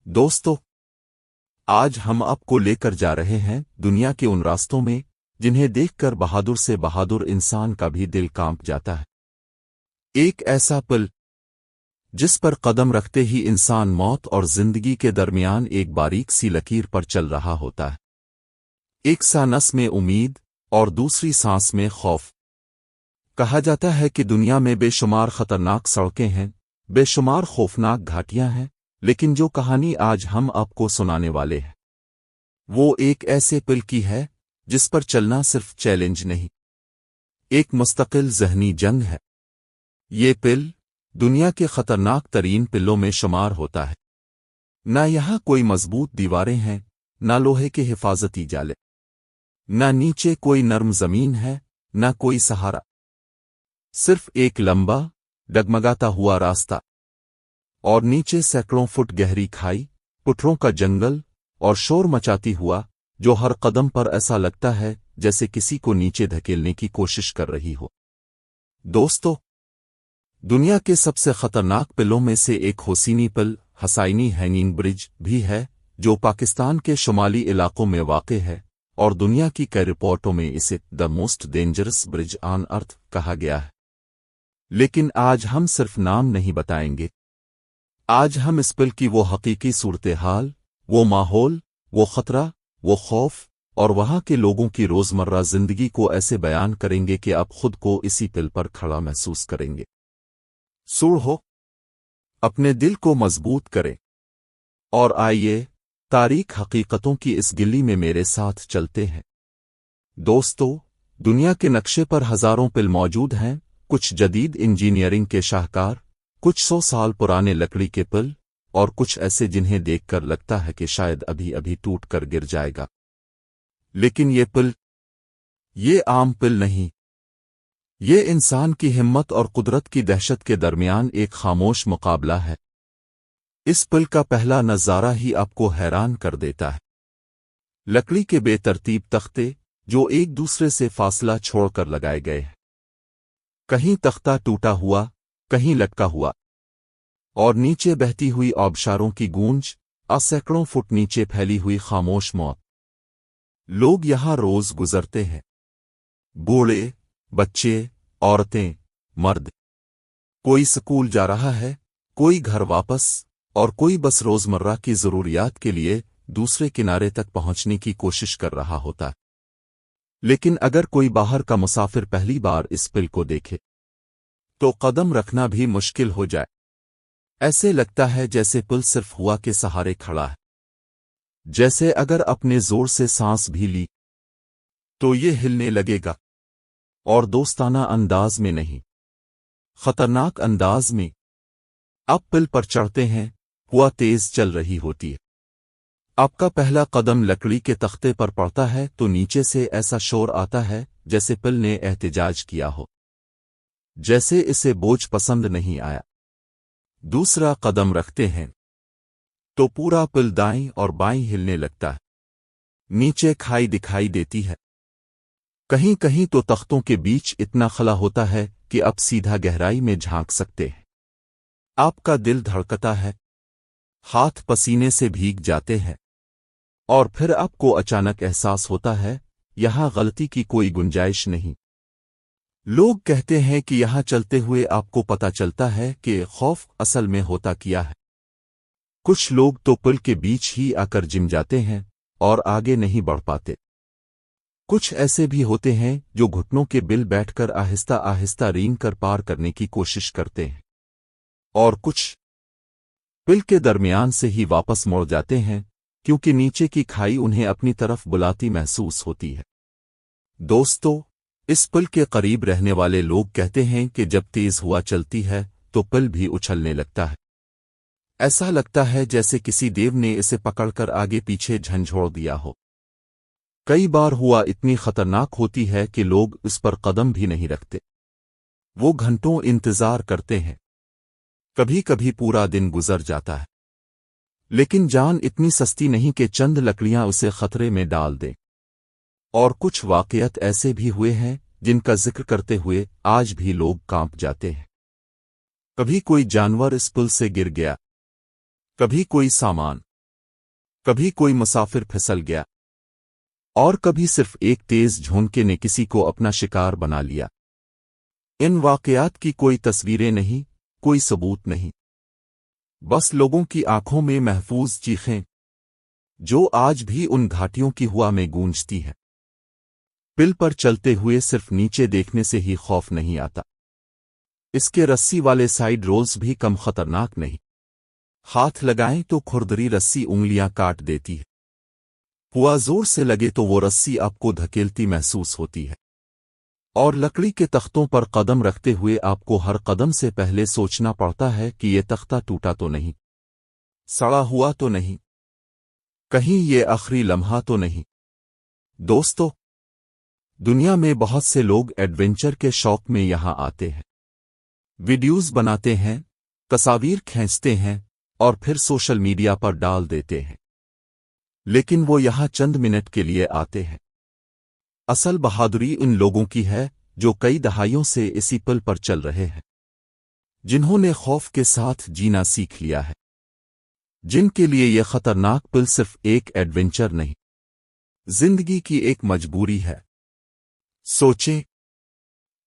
دوستو، آج ہم آپ کو لے کر جا رہے ہیں دنیا کے ان راستوں میں جنہیں دیکھ کر بہادر سے بہادر انسان کا بھی دل کانپ جاتا ہے۔ ایک ایسا پل جس پر قدم رکھتے ہی انسان موت اور زندگی کے درمیان ایک باریک سی لکیر پر چل رہا ہوتا ہے۔ ایک سانس میں امید اور دوسری سانس میں خوف۔ کہا جاتا ہے کہ دنیا میں بے شمار خطرناک سڑکیں ہیں، بے شمار خوفناک گھاٹیاں ہیں، لیکن جو کہانی آج ہم آپ کو سنانے والے ہیں وہ ایک ایسے پل کی ہے جس پر چلنا صرف چیلنج نہیں، ایک مستقل ذہنی جنگ ہے۔ یہ پل دنیا کے خطرناک ترین پلوں میں شمار ہوتا ہے۔ نہ یہاں کوئی مضبوط دیواریں ہیں، نہ لوہے کے حفاظتی جالے، نہ نیچے کوئی نرم زمین ہے، نہ کوئی سہارا، صرف ایک لمبا ڈگمگاتا ہوا راستہ، اور نیچے سینکڑوں فٹ گہری کھائی، پٹھروں کا جنگل اور شور مچاتی ہوا جو ہر قدم پر ایسا لگتا ہے جیسے کسی کو نیچے دھکیلنے کی کوشش کر رہی ہو۔ دوستو، دنیا کے سب سے خطرناک پلوں میں سے ایک حسینی پل، حسینی ہینگنگ برج بھی ہے، جو پاکستان کے شمالی علاقوں میں واقع ہے، اور دنیا کی کئی رپورٹوں میں اسے دی موسٹ ڈینجرس برج آن ارتھ کہا گیا ہے۔ لیکن آج ہم صرف نام نہیں بتائیں گے، آج ہم اس پل کی وہ حقیقی صورتحال، وہ ماحول، وہ خطرہ، وہ خوف اور وہاں کے لوگوں کی روزمرہ زندگی کو ایسے بیان کریں گے کہ آپ خود کو اسی پل پر کھڑا محسوس کریں گے۔ سوڑ ہو، اپنے دل کو مضبوط کریں اور آئیے تاریخ حقیقتوں کی اس گلی میں میرے ساتھ چلتے ہیں۔ دوستو، دنیا کے نقشے پر ہزاروں پل موجود ہیں، کچھ جدید انجینئرنگ کے شاہکار، کچھ 100 سال پرانے لکڑی کے پل، اور کچھ ایسے جنہیں دیکھ کر لگتا ہے کہ شاید ابھی ابھی ٹوٹ کر گر جائے گا۔ لیکن یہ پل، یہ عام پل نہیں، یہ انسان کی ہمت اور قدرت کی دہشت کے درمیان ایک خاموش مقابلہ ہے۔ اس پل کا پہلا نظارہ ہی آپ کو حیران کر دیتا ہے۔ لکڑی کے بے ترتیب تختے جو ایک دوسرے سے فاصلہ چھوڑ کر لگائے گئے ہیں، کہیں تختہ ٹوٹا ہوا، کہیں لٹکا ہوا، اور نیچے بہتی ہوئی آبشاروں کی گونج، سینکڑوں فٹ نیچے پھیلی ہوئی خاموش موت۔ لوگ یہاں روز گزرتے ہیں، بوڑھے، بچے، عورتیں، مرد، کوئی سکول جا رہا ہے، کوئی گھر واپس، اور کوئی بس روزمرہ کی ضروریات کے لیے دوسرے کنارے تک پہنچنے کی کوشش کر رہا ہوتا ہے۔ لیکن اگر کوئی باہر کا مسافر پہلی بار اس پل کو دیکھے تو قدم رکھنا بھی مشکل ہو جائے۔ ایسے لگتا ہے جیسے پل صرف ہوا کے سہارے کھڑا ہے، جیسے اگر اپنے زور سے سانس بھی لی تو یہ ہلنے لگے گا، اور دوستانہ انداز میں نہیں، خطرناک انداز میں۔ اب پل پر چڑھتے ہیں، ہوا تیز چل رہی ہوتی ہے، آپ کا پہلا قدم لکڑی کے تختے پر پڑتا ہے تو نیچے سے ایسا شور آتا ہے جیسے پل نے احتجاج کیا ہو، جیسے اسے بوجھ پسند نہیں آیا۔ دوسرا قدم رکھتے ہیں تو پورا پل دائیں اور بائیں ہلنے لگتا ہے، نیچے کھائی دکھائی دیتی ہے، کہیں کہیں تو تختوں کے بیچ اتنا خلا ہوتا ہے کہ اب سیدھا گہرائی میں جھانک سکتے ہیں۔ آپ کا دل دھڑکتا ہے، ہاتھ پسینے سے بھیگ جاتے ہیں، اور پھر آپ کو اچانک احساس ہوتا ہے یہاں غلطی کی کوئی گنجائش نہیں۔ لوگ کہتے ہیں کہ یہاں چلتے ہوئے آپ کو پتہ چلتا ہے کہ خوف اصل میں ہوتا کیا ہے۔ کچھ لوگ تو پل کے بیچ ہی آ کر جم جاتے ہیں اور آگے نہیں بڑھ پاتے۔ کچھ ایسے بھی ہوتے ہیں جو گھٹنوں کے بل بیٹھ کر آہستہ آہستہ رینگ کر پار کرنے کی کوشش کرتے ہیں، اور کچھ پل کے درمیان سے ہی واپس موڑ جاتے ہیں کیونکہ نیچے کی کھائی انہیں اپنی طرف بلاتی محسوس ہوتی ہے۔ دوستو، اس پل کے قریب رہنے والے لوگ کہتے ہیں کہ جب تیز ہوا چلتی ہے تو پل بھی اچھلنے لگتا ہے، ایسا لگتا ہے جیسے کسی دیو نے اسے پکڑ کر آگے پیچھے جھنجھوڑ دیا ہو۔ کئی بار ہوا اتنی خطرناک ہوتی ہے کہ لوگ اس پر قدم بھی نہیں رکھتے، وہ گھنٹوں انتظار کرتے ہیں، کبھی کبھی پورا دن گزر جاتا ہے، لیکن جان اتنی سستی نہیں کہ چند لکڑیاں اسے خطرے میں ڈال دیں۔ اور کچھ واقعات ایسے بھی ہوئے ہیں جن کا ذکر کرتے ہوئے آج بھی لوگ کانپ جاتے ہیں۔ کبھی کوئی جانور اس پل سے گر گیا، کبھی کوئی سامان، کبھی کوئی مسافر پھسل گیا، اور کبھی صرف ایک تیز جھونکے نے کسی کو اپنا شکار بنا لیا۔ ان واقعات کی کوئی تصویریں نہیں، کوئی ثبوت نہیں، بس لوگوں کی آنکھوں میں محفوظ چیخیں جو آج بھی ان گھاٹیوں کی ہوا میں گونجتی ہے۔ پل پر چلتے ہوئے صرف نیچے دیکھنے سے ہی خوف نہیں آتا، اس کے رسی والے سائیڈ رولز بھی کم خطرناک نہیں۔ ہاتھ لگائیں تو کھردری رسی انگلیاں کاٹ دیتی ہے، ہوا زور سے لگے تو وہ رسی آپ کو دھکیلتی محسوس ہوتی ہے، اور لکڑی کے تختوں پر قدم رکھتے ہوئے آپ کو ہر قدم سے پہلے سوچنا پڑتا ہے کہ یہ تختہ ٹوٹا تو نہیں، سڑا ہوا تو نہیں، کہیں یہ آخری لمحہ تو نہیں۔ دوستو، دنیا میں بہت سے لوگ ایڈونچر کے شوق میں یہاں آتے ہیں، ویڈیوز بناتے ہیں، تصاویر کھینچتے ہیں اور پھر سوشل میڈیا پر ڈال دیتے ہیں، لیکن وہ یہاں چند منٹ کے لیے آتے ہیں۔ اصل بہادری ان لوگوں کی ہے جو کئی دہائیوں سے اسی پل پر چل رہے ہیں، جنہوں نے خوف کے ساتھ جینا سیکھ لیا ہے، جن کے لیے یہ خطرناک پل صرف ایک ایڈونچر نہیں، زندگی کی ایک مجبوری ہے۔ سوچیں،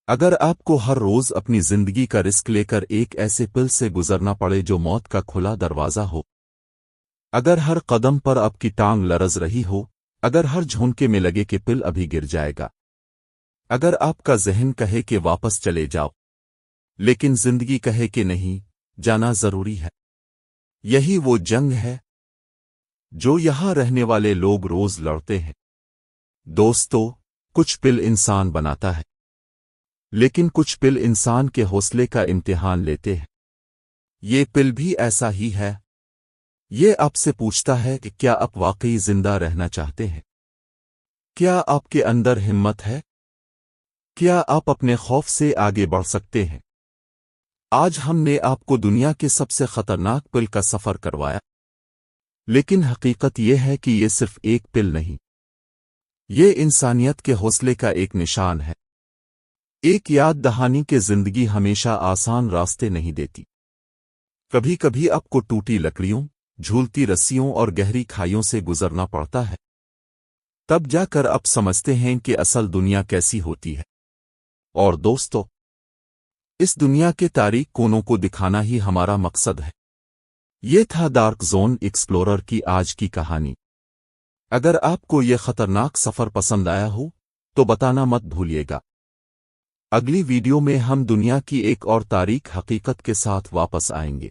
اگر آپ کو ہر روز اپنی زندگی کا رسک لے کر ایک ایسے پل سے گزرنا پڑے جو موت کا کھلا دروازہ ہو، اگر ہر قدم پر آپ کی ٹانگ لرز رہی ہو، اگر ہر جھونکے میں لگے کہ پل ابھی گر جائے گا، اگر آپ کا ذہن کہے کہ واپس چلے جاؤ، لیکن زندگی کہے کہ نہیں، جانا ضروری ہے، یہی وہ جنگ ہے جو یہاں رہنے والے لوگ روز لڑتے ہیں۔ دوستو، کچھ پل انسان بناتا ہے، لیکن کچھ پل انسان کے حوصلے کا امتحان لیتے ہیں۔ یہ پل بھی ایسا ہی ہے، یہ آپ سے پوچھتا ہے کہ کیا آپ واقعی زندہ رہنا چاہتے ہیں؟ کیا آپ کے اندر ہمت ہے؟ کیا آپ اپنے خوف سے آگے بڑھ سکتے ہیں؟ آج ہم نے آپ کو دنیا کے سب سے خطرناک پل کا سفر کروایا، لیکن حقیقت یہ ہے کہ یہ صرف ایک پل نہیں، یہ انسانیت کے حوصلے کا ایک نشان ہے، ایک یاد دہانی کہ زندگی ہمیشہ آسان راستے نہیں دیتی۔ کبھی کبھی آپ کو ٹوٹی لکڑیوں، جھولتی رسیوں اور گہری کھائیوں سے گزرنا پڑتا ہے، تب جا کر آپ سمجھتے ہیں کہ اصل دنیا کیسی ہوتی ہے۔ اور دوستو، اس دنیا کے تاریک کونوں کو دکھانا ہی ہمارا مقصد ہے۔ یہ تھا ڈارک زون ایکسپلورر کی آج کی کہانی۔ اگر آپ کو یہ خطرناک سفر پسند آیا ہو تو بتانا مت بھولیے گا۔ اگلی ویڈیو میں ہم دنیا کی ایک اور تاریک حقیقت کے ساتھ واپس آئیں گے۔